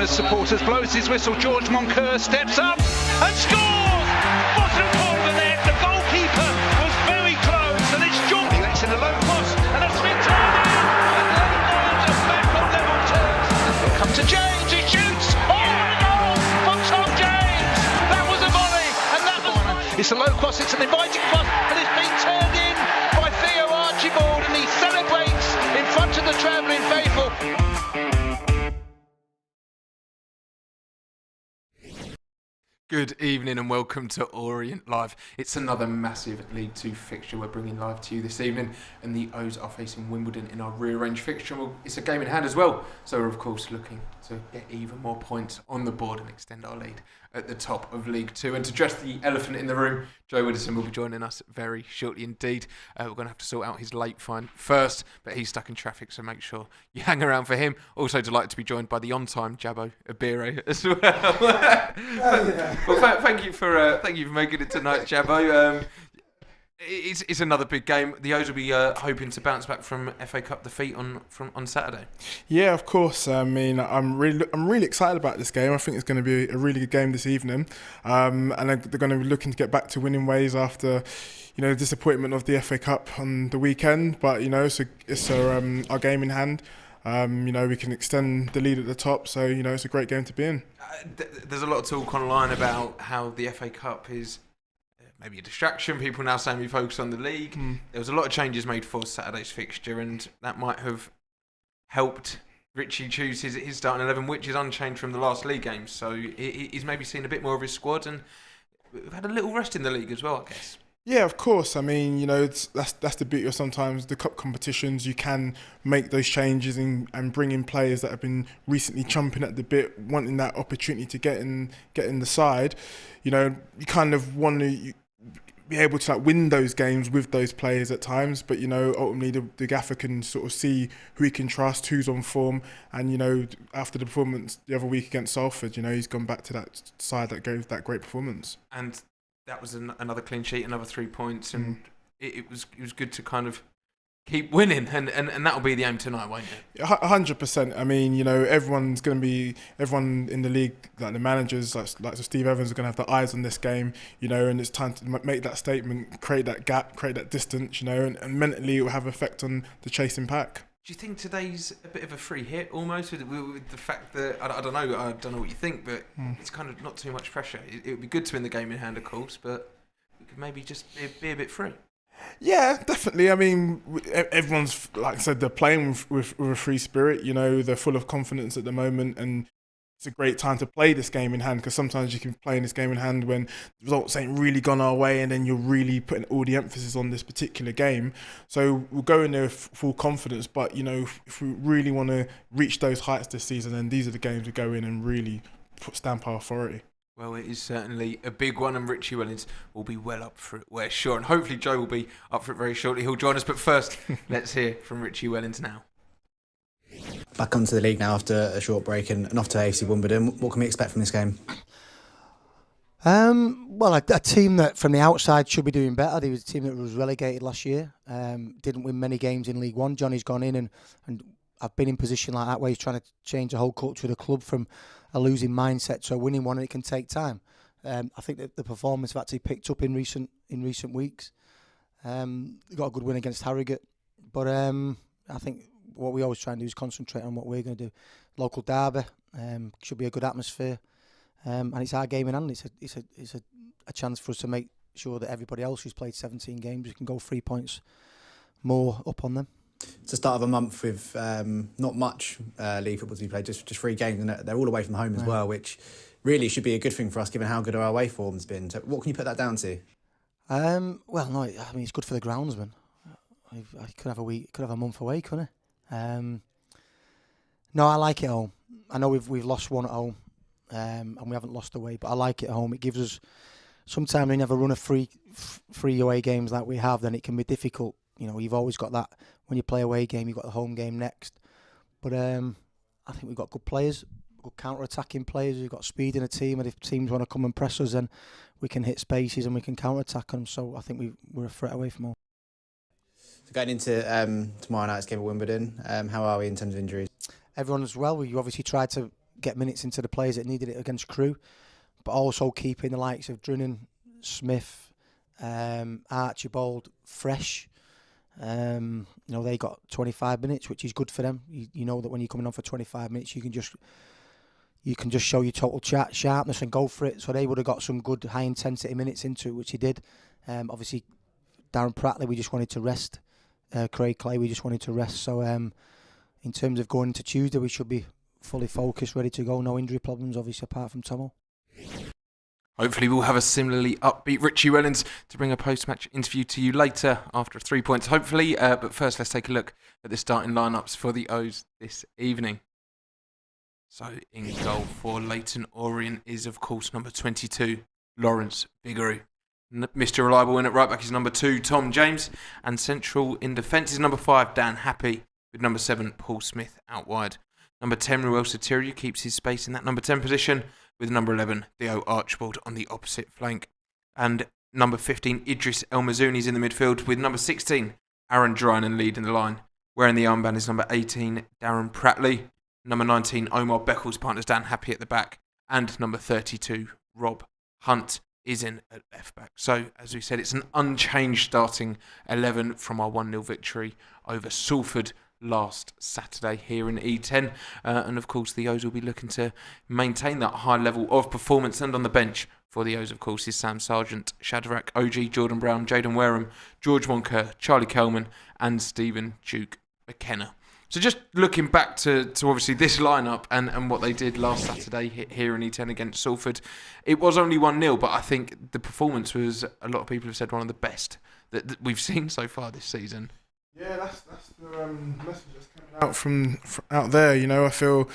supporters, blows his whistle. George Moncur steps up and scores! Bottom corner of the net. The goalkeeper was very close, and it's George. He lets in a low cross, and a Smith turn in, and Leyton Orient just back on level terms. He'll come to James. He shoots. Oh, and a goal from Tom James. That was a volley, and that was. It's a low cross. It's an inviting cross, and it's been turned in by Theo Archibald, and he celebrates in front of the travelling faithful. Good evening and welcome to Orient Live. It's another massive League Two fixture we're bringing live to you this evening, and the O's are facing Wimbledon in our rearranged fixture. Well, it's a game in hand as well, so we're of course looking to get even more points on the board and extend our lead at the top of League Two. And to address the elephant in the room, Joe Widdowson will be joining us very shortly indeed. We're going to have to sort out his late fine first, but he's stuck in traffic, so make sure you hang around for him. Also delighted to be joined by the on-time Jabbo Abire as well. Well, thank you for making it tonight, Jabbo. It's another big game. The O's will be hoping to bounce back from FA Cup defeat on Saturday. Yeah, of course. I mean, I'm really excited about this game. I think it's going to be a really good game this evening, and they're going to be looking to get back to winning ways after, the disappointment of the FA Cup on the weekend. But it's our game in hand. We can extend the lead at the top, so it's a great game to be in. There's a lot of talk online about how the FA Cup is maybe a distraction. People now saying we focus on the league. There was a lot of changes made for Saturday's fixture, and that might have helped Richie choose his starting 11, which is unchanged from the last league game. So he's maybe seen a bit more of his squad, and we've had a little rest in the league as well, I guess. Yeah, of course. I mean, that's the beauty of sometimes the cup competitions. You can make those changes and bring in players that have been recently chomping at the bit, wanting that opportunity to get in the side. You kind of want to be able to win those games with those players at times, but ultimately the gaffer can sort of see who he can trust, who's on form, and after the performance the other week against Salford, he's gone back to that side that gave that great performance. And that was another clean sheet, another 3 points, and it was good to kind of keep winning, and that'll be the aim tonight, won't it? 100%. I mean, everyone in the league, like the managers, like Steve Evans, are going to have their eyes on this game, and it's time to make that statement, create that gap, create that distance, and mentally it will have effect on the chasing pack. Do you think today's a bit of a free hit almost with the fact that I don't know what you think, but it's kind of not too much pressure. It would be good to win the game in hand, of course, but we could maybe just be a bit free. Yeah, definitely. I mean, everyone's, like I said, they're playing with a free spirit. They're full of confidence at the moment, and it's a great time to play this game in hand, because sometimes you can play in this game in hand when the results ain't really gone our way, and then you're really putting all the emphasis on this particular game. So we'll go in there with full confidence, but if we really want to reach those heights this season, then these are the games we go in and really stamp our authority. Well, it is certainly a big one, and Richie Wellens will be well up for it, we're sure. And hopefully Joe will be up for it very shortly. He'll join us. But first, let's hear from Richie Wellens now. Back onto the league now after a short break and off to AFC Wimbledon. What can we expect from this game? Well, a team that from the outside should be doing better. They was a team that was relegated last year. Didn't win many games in League One. Johnny's gone in and I've been in position like that where he's trying to change the whole culture of the club from a losing mindset to a winning one, and it can take time. I think that the performance have actually picked up in recent weeks. They got a good win against Harrogate, but I think what we always try and do is concentrate on what we're going to do. Local derby should be a good atmosphere, and it's our game in hand. It's a chance for us to make sure that everybody else who's played 17 games we can go 3 points more up on them. It's the start of a month with not much league football to be played, just 3 games, and they're all away from home as well, which really should be a good thing for us given how good our away form's been. So what can you put that down to? Well, no, I mean it's good for the groundsman. I could have a month away, couldn't I? No, I like it at home. I know we've lost one at home, and we haven't lost away, but I like it at home. It gives us sometimes we never run a free away games like we have, then it can be difficult. You've always got that when you play away game, you've got the home game next. But I think we've got good players, good counter-attacking players. We've got speed in the team, and if teams want to come and press us, then we can hit spaces and we can counter-attack them. So I think we're a threat away from home. So going into tomorrow night's game at Wimbledon, how are we in terms of injuries? Everyone's well. We obviously tried to get minutes into the players that needed it against Crewe, but also keeping the likes of Drennan, Smith, Archibald fresh. They got 25 minutes, which is good for them. You know that when you're coming on for 25 minutes, you can just show your total sharpness and go for it. So they would have got some good high intensity minutes into it, which he did. Obviously, Darren Prattley, we just wanted to rest. Craig Clay, we just wanted to rest. So in terms of going into Tuesday, we should be fully focused, ready to go. No injury problems, obviously, apart from Tomo. Hopefully we'll have a similarly upbeat Richie Wellens to bring a post-match interview to you later after 3 points, hopefully. But first, let's take a look at the starting lineups for the O's this evening. So in goal for Leyton Orient is, of course, number 22, Lawrence Bigaroo. Mr. Reliable in at right back is number 2, Tom James. And central in defence is number 5, Dan Happy, with number 7, Paul Smith out wide. Number 10, Ruel Sotirio keeps his space in that number 10 position, with number 11, Theo Archibald on the opposite flank. And number 15, Idris El Mazouni is in the midfield, with number 16, Aaron Drynan leading the line. Wearing the armband is number 18, Darren Prattley. Number 19, Omar Beckles partners Dan Happy at the back. And number 32, Rob Hunt is in at left back. So, as we said, it's an unchanged starting 11 from our 1-0 victory over Salford last Saturday here in E10. And of course, the O's will be looking to maintain that high level of performance. And on the bench for the O's, of course, is Sam Sargent, Shadrach OG, Jordan Brown, Jaden Wareham, George Moncur, Charlie Kelman, and Stephen Duke McKenna. So just looking back to obviously this lineup and what they did last Saturday here in E10 against Salford, it was only 1-0, but I think the performance was, a lot of people have said, one of the best that we've seen so far this season. Yeah, that's the message that's coming out from out there. I feel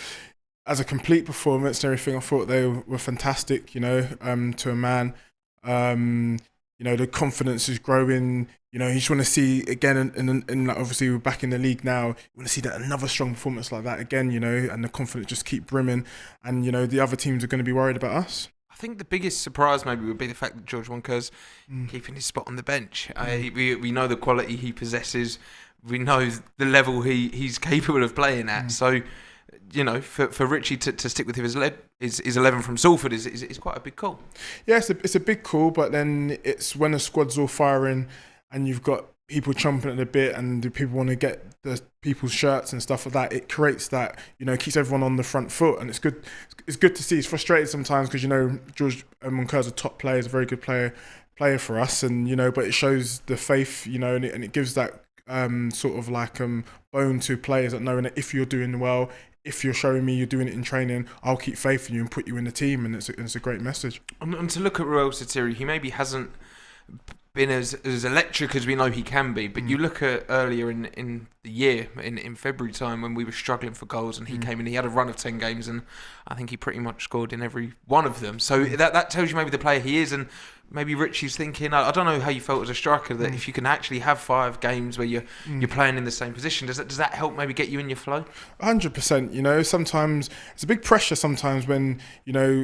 as a complete performance and everything, I thought they were fantastic. To a man. The confidence is growing. You just want to see again, and obviously we're back in the league now. You want to see that another strong performance like that again. And the confidence just keep brimming. And the other teams are going to be worried about us. I think the biggest surprise maybe would be the fact that George Moncur's keeping his spot on the bench. We know the quality he possesses. We know the level he's capable of playing at. So, for Richie to stick with his 11 from Salford is quite a big call. Yeah, it's a big call, but then it's when the squad's all firing and you've got people chomping at the bit and the people want to get the people's shirts and stuff like that. It creates that, keeps everyone on the front foot, and it's good. It's good to see. It's frustrating sometimes because George Moncur's a top player, he's a very good player for us, and but it shows the faith, and it gives that sort of like bone to players that knowing that if you're doing well, if you're showing me you're doing it in training, I'll keep faith in you and put you in the team, and it's a great message. And to look at Ruel Sotirio, he maybe hasn't been as electric as we know he can be, but you look at earlier in the year, in February time, when we were struggling for goals and he came in, he had a run of 10 games and I think he pretty much scored in every one of them. So that tells you maybe the player he is, and maybe Richie's thinking, I don't know how you felt as a striker, that if you can actually have 5 games where you're playing in the same position, does that help maybe get you in your flow? 100%. Sometimes it's a big pressure sometimes when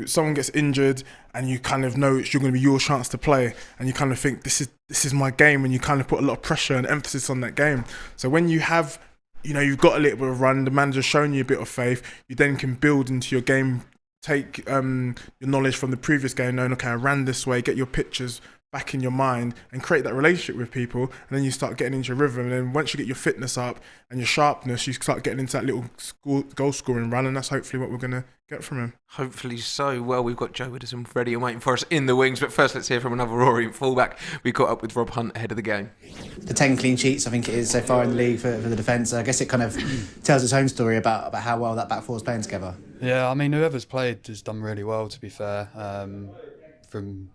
someone gets injured and you kind of know it's going to be your chance to play, and you kind of think this is my game, and you kind of put a lot of pressure and emphasis on that game. So when you have you've got a little bit of run, the manager's shown you a bit of faith, you then can build into your game, take your knowledge from the previous game, knowing, okay, I ran this way, get your pictures back in your mind and create that relationship with people, and then you start getting into your rhythm, and then once you get your fitness up and your sharpness, you start getting into that little goal scoring run, and that's hopefully what we're going to get from him. Hopefully so. Well, we've got Joe Widdowson ready and waiting for us in the wings, but first let's hear from another Orient fullback. We caught up with Rob Hunt ahead of the game. The 10 clean sheets, I think it is so far in the league for the defence. I guess it kind of tells its own story about how well that back four is playing together. Yeah, I mean, whoever's played has done really well, to be fair. From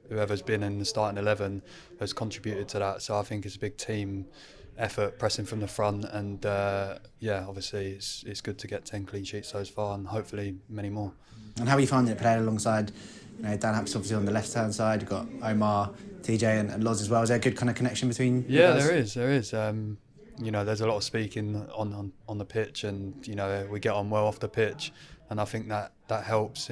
whoever's been in the starting 11 has contributed to that. So I think it's a big team effort, pressing from the front, and obviously it's good to get 10 clean sheets so far, and hopefully many more. And how are you finding it playing alongside, Dan Happ's obviously on the left-hand side, you've got Omar, TJ and Loz as well. Is there a good kind of connection between you guys? There is. There's a lot of speaking on the pitch, and we get on well off the pitch, and I think that helps.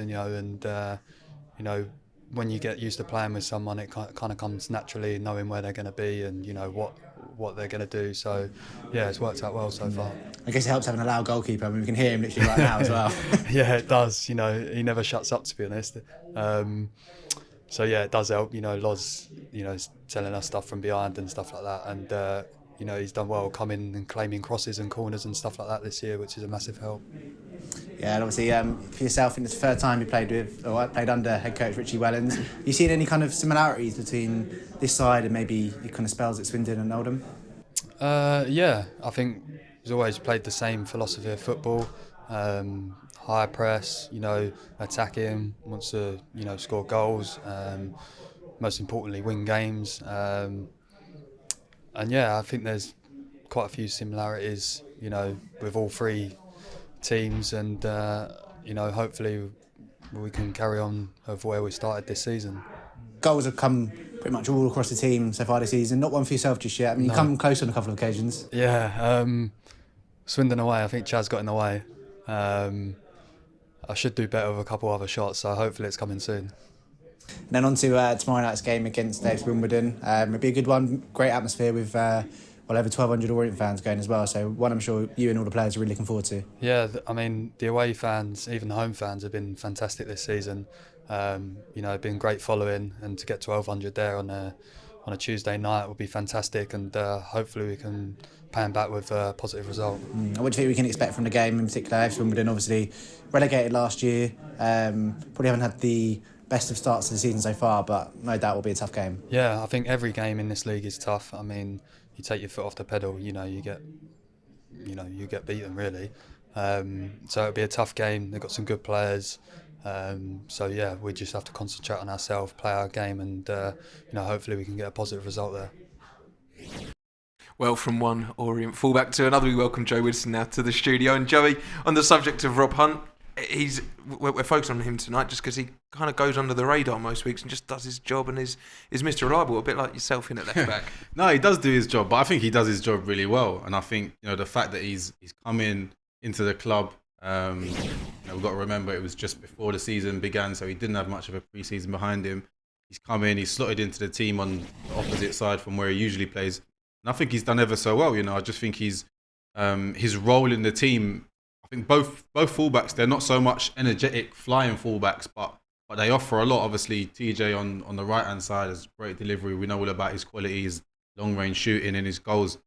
When you get used to playing with someone, it kind of comes naturally, knowing where they're going to be and what what they're going to do. So, yeah, it's worked out well so far. I guess it helps having a loud goalkeeper. I mean, we can hear him literally right now as well. Yeah, it does. You know, he never shuts up, to be honest. So yeah, it does help. You know, Loz, you know, is telling us stuff from behind and stuff like that, and you know, he's done well coming and claiming crosses and corners and stuff like that this year, which is a massive help. Yeah, and obviously for yourself, in the third time you played under head coach Richie Wellens. Have you seen any kind of similarities between this side and maybe your kind of spells at Swindon and Oldham? Yeah, I think he's always played the same philosophy of football. High press, you know, attacking, wants to, you know, score goals. Most importantly, win games. And yeah, I think there's quite a few similarities, you know, with all three teams, and you know, hopefully we can carry on of where we started this season. Goals have come pretty much all across the team so far this season. Not one for yourself just yet. I mean, you've come close on a couple of occasions. Yeah, Swindon away, I think Chaz got in the way. I should do better with a couple other shots, so hopefully it's coming soon. And then on to tomorrow night's game against AFC Wimbledon. It'll be a good one, great atmosphere with over 1,200 Orient fans going as well. So one I'm sure you and all the players are really looking forward to. Yeah, I mean, the away fans, even the home fans, have been fantastic this season. You know, been great following, and to get 1,200 there on a Tuesday night will be fantastic, and hopefully we can pay them back with a positive result. And what do you think we can expect from the game in particular? AFC Wimbledon obviously relegated last year, probably haven't had the best of starts to the season so far, but no doubt will be a tough game. Yeah, I think every game in this league is tough. I mean, you take your foot off the pedal, you get beaten really. So it'll be a tough game. They've got some good players. So yeah, we just have to concentrate on ourselves, play our game, and hopefully we can get a positive result there. Well, from one Orient fullback to another, we welcome Joe Wilson now to the studio. And Joey, on the subject of Rob Hunt, we're focused on him tonight just because he kind of goes under the radar most weeks and just does his job and is Mr. Reliable, a bit like yourself in at left back. No, he does do his job, but I think he does his job really well. And I think, you know, the fact that he's come into the club, we've got to remember it was just before the season began, so he didn't have much of a pre-season behind him. He's come in, he's slotted into the team on the opposite side from where he usually plays. And I think he's done ever so well. You know, I just think his role in the team, I think both fullbacks, they're not so much energetic flying fullbacks, but they offer a lot. Obviously, TJ on the right hand side has great delivery. We know all about his quality, his long range shooting and his goals.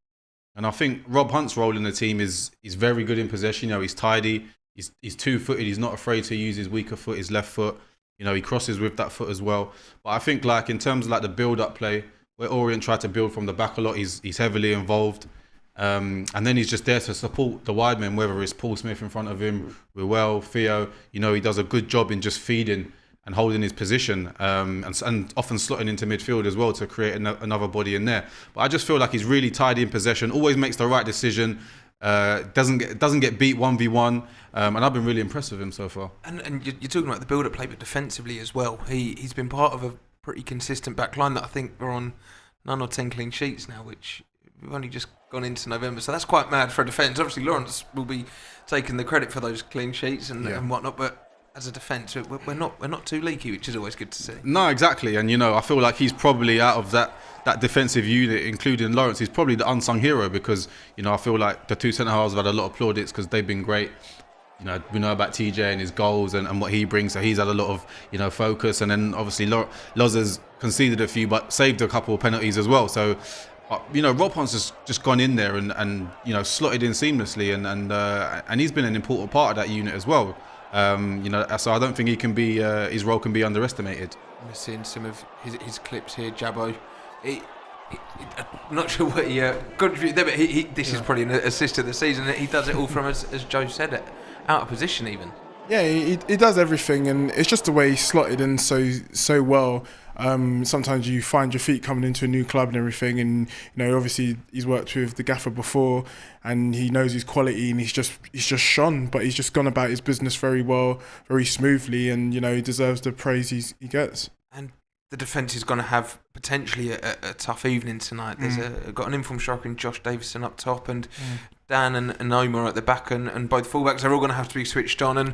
And I think Rob Hunt's role in the team is very good in possession. You know, he's tidy, he's 2-footed, he's not afraid to use his weaker foot, his left foot. You know, he crosses with that foot as well. But I think, like, in terms of like the build-up play, where Orient tried to build from the back a lot, he's heavily involved. And then he's just there to support the wide men, whether it's Paul Smith in front of him, Ruel, Theo. You know, he does a good job in just feeding and holding his position, and often slotting into midfield as well to create another body in there. But I just feel like he's really tidy in possession, always makes the right decision, doesn't get beat 1v1, and I've been really impressed with him so far. And you're talking about the build-up play, but defensively as well. He's been part of a pretty consistent back line that I think we're on 9 or 10 clean sheets now, which we've only just gone into November, so that's quite mad for a defence. Obviously, Lawrence will be taking the credit for those clean sheets and whatnot, but as a defence, we're not too leaky, which is always good to see. No, exactly, and you know, I feel like he's probably out of that defensive unit, including Lawrence, he's probably the unsung hero, because you know, I feel like the two centre halves have had a lot of plaudits because they've been great. You know, we know about TJ and his goals and what he brings, so he's had a lot of, you know, focus. And then obviously Loz has conceded a few, but saved a couple of penalties as well. So, you know, Rob Hunt's just gone in there and you know, slotted in seamlessly, and he's been an important part of that unit as well. You know, so I don't think he can be his role can be underestimated. We're seeing some of his clips here, Jabbo. I'm not sure what he contributed there, but this is probably an assist of the season. He does it all from, as Joe said, out of position even. Yeah, he does everything, and it's just the way he's slotted in so well. Sometimes you find your feet coming into a new club and everything, and you know, obviously he's worked with the gaffer before, and he knows his quality, and he's just shone. But he's just gone about his business very well, very smoothly, and you know, he deserves the praise he gets. And the defence is going to have potentially a tough evening tonight. There's got an informed striker in Josh Davison up top, and Dan and Omar at the back, and both fullbacks are all going to have to be switched on and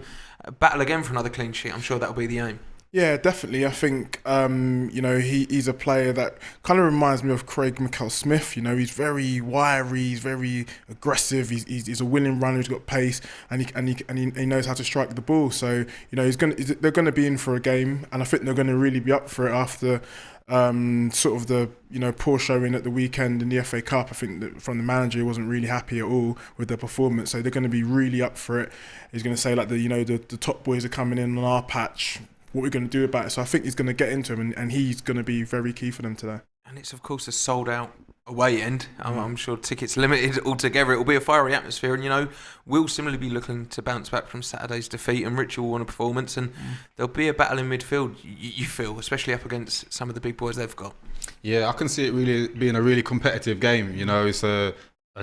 battle again for another clean sheet. I'm sure that'll be the aim. Yeah, definitely. I think he's a player that kind of reminds me of Craig McCall-Smith. He's very wiry, he's very aggressive. He's a willing runner. He's got pace, and he knows how to strike the ball. So they're gonna be in for a game, and I think they're gonna really be up for it after sort of the poor showing at the weekend in the FA Cup. I think that from the manager, he wasn't really happy at all with their performance. So they're going to be really up for it. He's going to say like the top boys are coming in on our patch. What we're going to do about it. So I think he's going to get into him, and he's going to be very key for them today. And it's of course a sold out away end. I'm sure tickets limited altogether. It will be a fiery atmosphere, and we'll similarly be looking to bounce back from Saturday's defeat, and Richard will want a performance, and there'll be a battle in midfield. You feel, especially up against some of the big boys they've got. Yeah, I can see it really being a really competitive game. It's a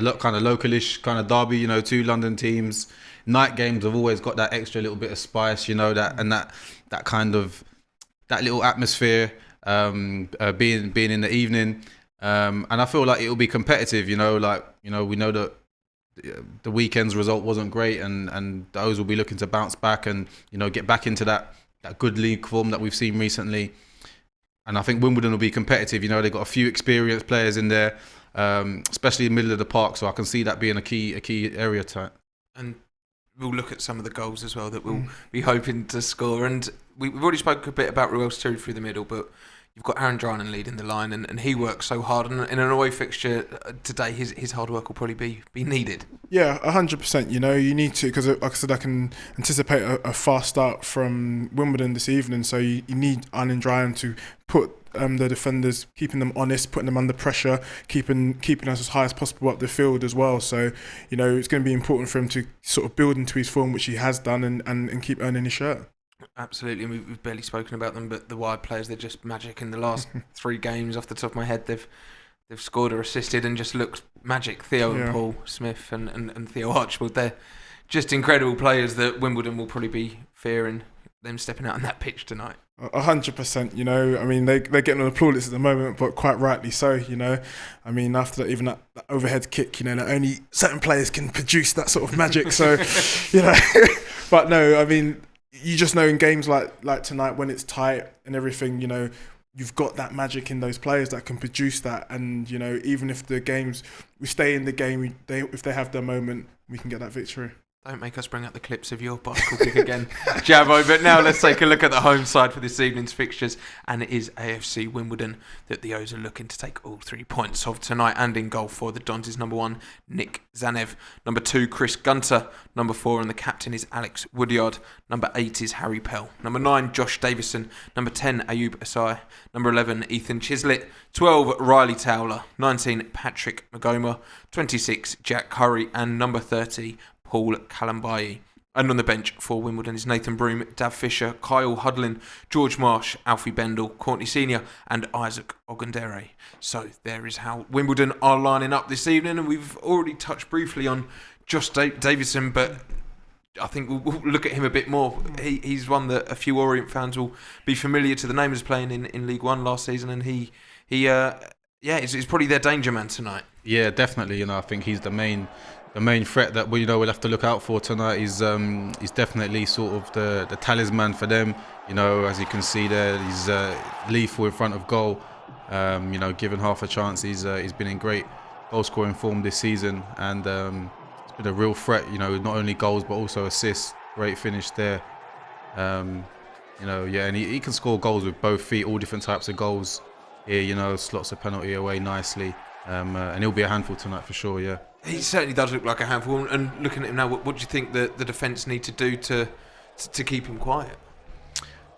lot kind of localish kind of derby. Two London teams. Night games have always got that extra little bit of spice. That kind of that little atmosphere. Being in the evening, and I feel like it will be competitive. We know that the weekend's result wasn't great, and those will be looking to bounce back and get back into that good league form that we've seen recently. And I think Wimbledon will be competitive. They've got a few experienced players in there, especially in the middle of the park. So I can see that being a key area to. And we'll look at some of the goals as well that we'll be hoping to score. And we've already spoke a bit about Ruel Sturridge through the middle, but you've got Aaron Drinan leading the line, and he works so hard. And in an away fixture today, his hard work will probably be needed. Yeah, 100%. You need to, because like I said, I can anticipate a fast start from Wimbledon this evening. So you need Aaron Drinan to put the defenders, keeping them honest, putting them under pressure, keeping us as high as possible up the field as well. So it's going to be important for him to sort of build into his form, which he has done, and keep earning his shirt. Absolutely, and we've barely spoken about them, but the wide players, they're just magic. In the last 3 games, off the top of my head, they've scored or assisted and just looked magic. Theo and Paul Smith and Theo Archibald, they're just incredible players that Wimbledon will probably be fearing them stepping out on that pitch tonight. 100%. I mean, they're getting on the plaudits at the moment, but quite rightly so. I mean, after that, even that overhead kick, that only certain players can produce that sort of magic. So, but no, I mean, you just know in games like tonight, when it's tight and everything, you've got that magic in those players that can produce that. And even if we stay in the game, if they have their moment, we can get that victory. Don't make us bring out the clips of your bicycle kick again, Jabo. But now let's take a look at the home side for this evening's fixtures. And it is AFC Wimbledon that the O's are looking to take all 3 points of tonight. And in goal for the Dons is number 1, Nick Zanev. Number 2, Chris Gunter. Number 4, and the captain is Alex Woodyard. Number 8 is Harry Pell. Number 9, Josh Davison. Number 10, Ayub Asai. Number 11, Ethan Chislett. 12, Riley Towler. 19, Patrick Magoma. 26, Jack Curry. And number 30, Paul Kalambayi. And on the bench for Wimbledon is Nathan Broom, Dav Fisher, Kyle Hudlin, George Marsh, Alfie Bendel, Courtney Senior and Isaac Ogundere. So there is how Wimbledon are lining up this evening, and we've already touched briefly on Josh Davison, but I think we'll look at him a bit more. He's one that a few Orient fans will be familiar to the name, as playing in League One last season, and he's probably their danger man tonight. Yeah, definitely. I think he's the main threat that we'll have to look out for tonight. He's definitely sort of the talisman for them. As you can see there, he's lethal in front of goal. Given half a chance, he's been in great goal scoring form this season, and it's been a real threat. Not only goals but also assists. Great finish there. And he can score goals with both feet, all different types of goals. Here, slots a penalty away nicely, and he'll be a handful tonight for sure. Yeah. He certainly does look like a handful. And looking at him now, what do you think the defence need to do to keep him quiet?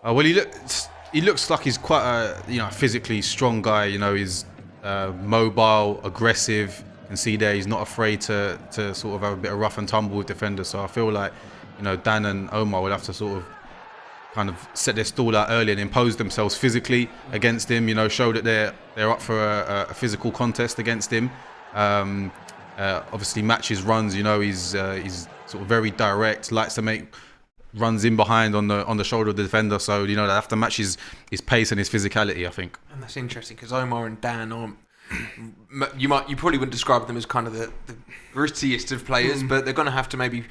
Well, he looks like he's quite a physically strong guy. He's mobile, aggressive. You can see there he's not afraid to sort of have a bit of rough and tumble with defenders. So I feel like Dan and Omar will have to sort of kind of set their stall out early and impose themselves physically against him. Show that they're up for a physical contest against him. Obviously matches runs, he's sort of very direct, likes to make runs in behind on the shoulder of the defender, so they have to match his pace and his physicality, I think. And that's interesting because Omar and Dan aren't, you probably wouldn't describe them as kind of the grittiest of players, but they're going to have to maybe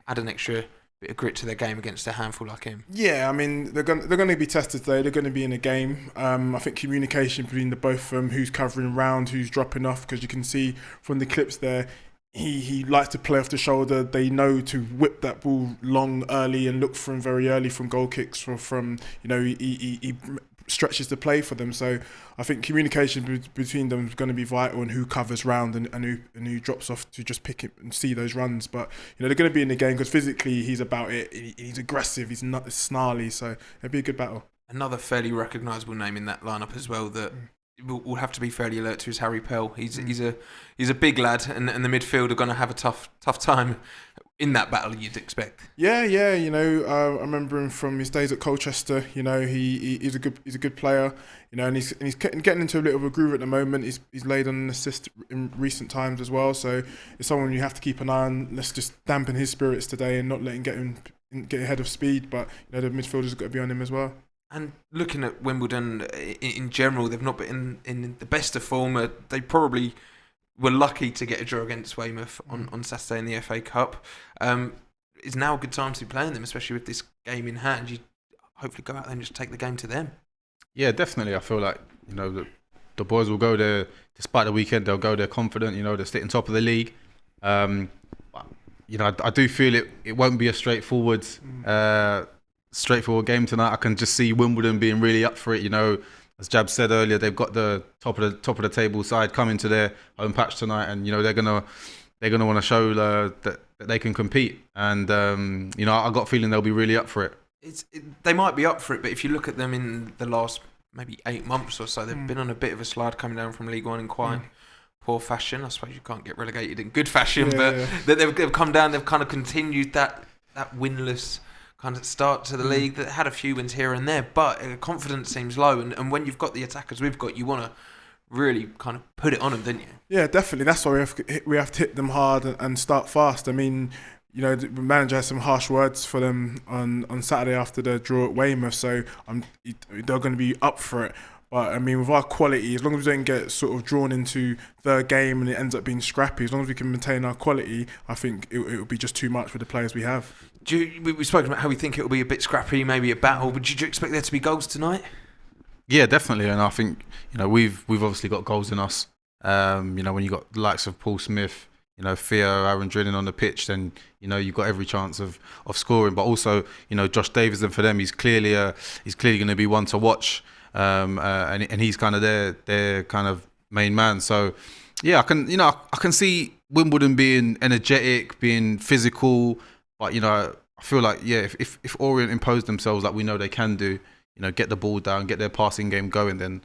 add an extra bit of grit to their game against a handful like him. Yeah, I mean they're going to be tested today. They're going to be in a game. I think communication between the both of them, who's covering round, who's dropping off, because you can see from the clips there, he likes to play off the shoulder. They know to whip that ball long early and look for him very early from goal kicks. From he stretches the play for them. So I think communication between them is going to be vital, and who covers round and who drops off to just pick it and see those runs. But they're going to be in the game because physically he's about it. He's aggressive. He's not snarly. So it'll be a good battle. Another fairly recognisable name in that lineup as well that we'll have to be fairly alert to is Harry Pell. He's a big lad, and the midfield are going to have a tough time in that battle, you'd expect. Yeah. I remember him from his days at Colchester. He's a good player. And he's getting into a little of a groove at the moment. He's laid on an assist in recent times as well. So it's someone you have to keep an eye on. Let's just dampen his spirits today and not let him get ahead of speed. But the midfielders have got to be on him as well. And looking at Wimbledon in general, they've not been in the best of form. They probably were lucky to get a draw against Weymouth on Saturday in the FA Cup. It's now a good time to be playing them, especially with this game in hand. You hopefully go out there and just take the game to them. Yeah, definitely. I feel like the boys will go there despite the weekend. They'll go there confident. They're sitting top of the league. I do feel it won't be a straightforward game tonight. I can just see Wimbledon being really up for it. As Jab said earlier, they've got the top of the table side coming to their home patch tonight, and they're gonna want to show that they can compete. And I got a feeling they'll be really up for it. They might be up for it, but if you look at them in the last maybe 8 months or so, they've been on a bit of a slide coming down from League One in quite poor fashion. I suppose you can't get relegated in good fashion, but they've come down. They've kind of continued that winless kind of start to the league that had a few wins here and there, but confidence seems low. And when you've got the attackers we've got, you want to really kind of put it on them, don't you? Yeah, definitely. That's why we have to hit them hard and start fast. I mean, the manager has some harsh words for them on Saturday after the draw at Weymouth, so they're going to be up for it. But I mean, with our quality, as long as we don't get sort of drawn into the game and it ends up being scrappy, as long as we can maintain our quality, I think it will be just too much with the players we have. We've spoken about how we think it will be a bit scrappy, maybe a battle, but did you expect there to be goals tonight? Yeah, definitely. And I think we've obviously got goals in us. When you got the likes of Paul Smith, Theo, Aaron drilling on the pitch, then you've got every chance of scoring. But also, Josh Davison, for them, he's clearly going to be one to watch. And he's kind of their kind of main man. So yeah, I can see Wimbledon being energetic, being physical, but I feel like if Orient impose themselves like we know they can do, get the ball down, get their passing game going, then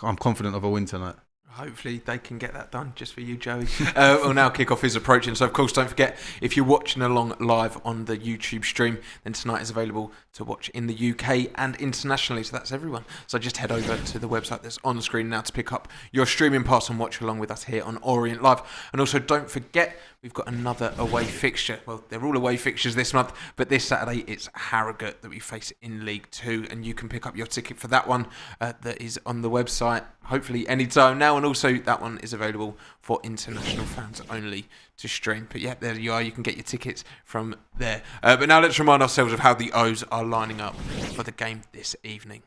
I'm confident of a win tonight. Hopefully they can get that done just for you, Joey. Well, now kickoff is approaching, so of course don't forget, if you're watching along live on the YouTube stream, then tonight is available to watch in the UK and internationally, so that's everyone. So just head over to the website that's on the screen now to pick up your streaming pass and watch along with us here on Orient Live. And also don't forget, we've got another away fixture. Well, they're all away fixtures this month, but this Saturday it's Harrogate that we face in League 2, and you can pick up your ticket for that one that is on the website, hopefully anytime now, and also that one is available for international fans only to stream. But yeah, there you are, you can get your tickets from there. But now let's remind ourselves of how the O's are lining up for the game this evening.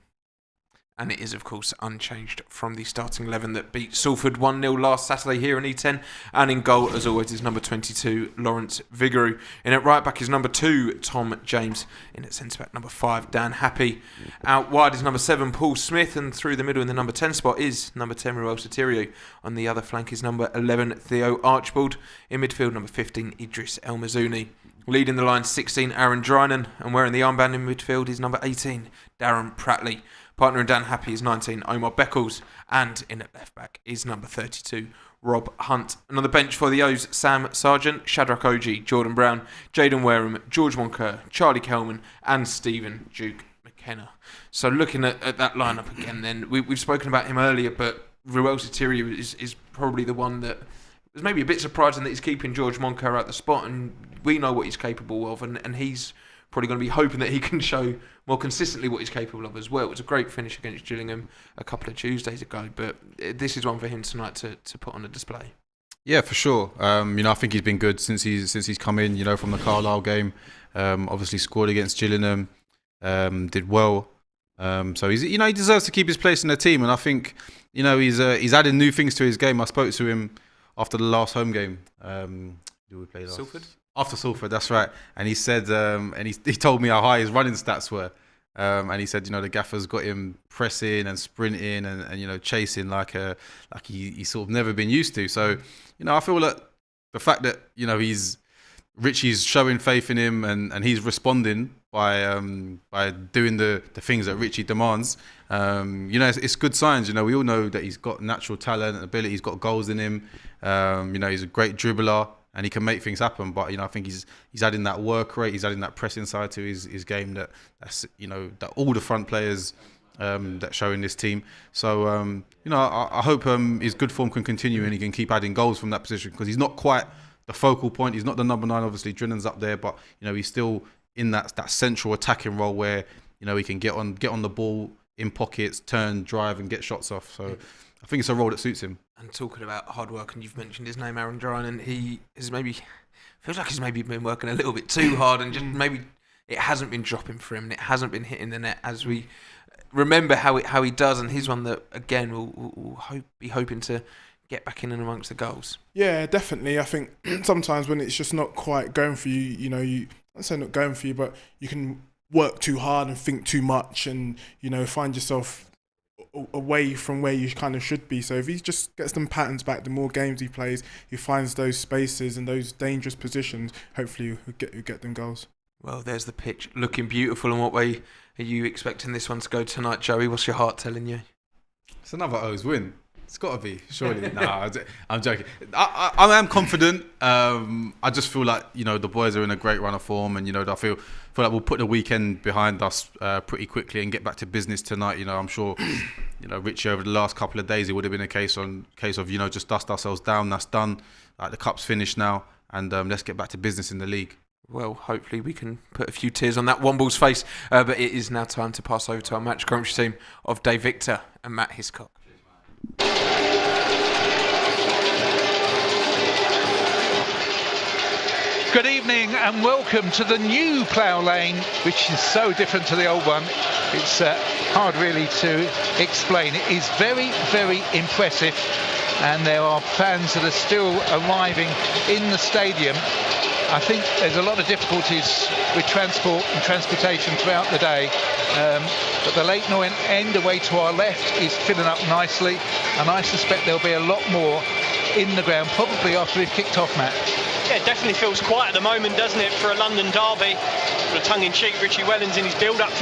And it is, of course, unchanged from the starting 11 that beat Salford 1-0 last Saturday here in E10. And in goal, as always, is number 22, Lawrence Vigouroux. In at right back is number 2, Tom James. In at centre back, number 5, Dan Happy. Out wide is number 7, Paul Smith. And through the middle in the number 10 spot is number 10, Ruel Sotirio. On the other flank is number 11, Theo Archibald. In midfield, number 15, Idris El Mazouni. Leading the line, 16, Aaron Drinan. And wearing the armband in midfield is number 18, Darren Pratley. Partner in Dan Happy is 19, Omar Beckles, and in at left back is number 32, Rob Hunt. And on the bench for the O's, Sam Sargent, Shadrach Oji, Jordan Brown, Jaden Wareham, George Moncur, Charlie Kelman, and Stephen Duke McKenna. So looking at that lineup again, then we've spoken about him earlier, but Ruel Sotirio is probably the one that was maybe a bit surprising that he's keeping George Moncur at the spot, and we know what he's capable of, and he's probably going to be hoping that he can show more consistently what he's capable of as well. It was a great finish against Gillingham a couple of Tuesdays ago, but this is one for him tonight to put on a display. Yeah, for sure. I think he's been good since he's come in. From the Carlisle game, obviously scored against Gillingham, did well. So he deserves to keep his place in the team, and I think he's added new things to his game. I spoke to him after the last home game. Did we play last? Salford? After Salford, that's right. And he said, and he told me how high his running stats were. And he said, the gaffer's got him pressing and sprinting and chasing like he's sort of never been used to. So, I feel that the fact that Richie's showing faith in him and he's responding by doing the things that Richie demands. It's good signs. We all know that he's got natural talent and ability. He's got goals in him. He's a great dribbler and he can make things happen. But I think he's adding that work rate. He's adding that pressing side to his game that's that all the front players that show in this team. So I hope his good form can continue and he can keep adding goals from that position, because he's not quite the focal point. He's not the number 9. Obviously, Drinnan's up there, but he's still in that central attacking role where he can get on the ball in pockets, turn, drive, and get shots off. So I think it's a role that suits him. And talking about hard work, and you've mentioned his name, Aaron Drinan, he is feels like he's maybe been working a little bit too hard, and just maybe it hasn't been dropping for him, and it hasn't been hitting the net as we remember how he does. And he's one that again will be hoping to get back in and amongst the goals. Yeah, definitely. I think sometimes when it's just not quite going for you, I'd say not going for you, but you can work too hard and think too much and, find yourself away from where you kind of should be. So if he just gets them patterns back, the more games he plays, he finds those spaces and those dangerous positions, hopefully he'll get them goals. Well, there's the pitch looking beautiful. And what way are you expecting this one to go tonight, Joey? What's your heart telling you? It's another O's win. It's got to be, surely. No, I'm joking. I am confident. I just feel like, the boys are in a great run of form, and, I feel like we'll put the weekend behind us pretty quickly and get back to business tonight. I'm sure, Richie, over the last couple of days, it would have been a case of, just dust ourselves down. That's done. Like, the cup's finished now, and let's get back to business in the league. Well, hopefully we can put a few tears on that Womble's face. But it is now time to pass over to our match commentary team of Dave Victor and Matt Hiscock. Good evening and welcome to the new plough lane, which is so different to the old one. It's hard really to explain. It is very, very impressive, and there are fans that are still arriving in the stadium. I think there's a lot of difficulties with transport and transportation throughout the day, but the Leyton Orient end away to our left is filling up nicely, and I suspect there'll be a lot more in the ground probably after we've kicked off, Matt. Yeah, it definitely feels quiet at the moment, doesn't it, for a London derby? For a tongue-in-cheek, Richie Wellens in his build-up to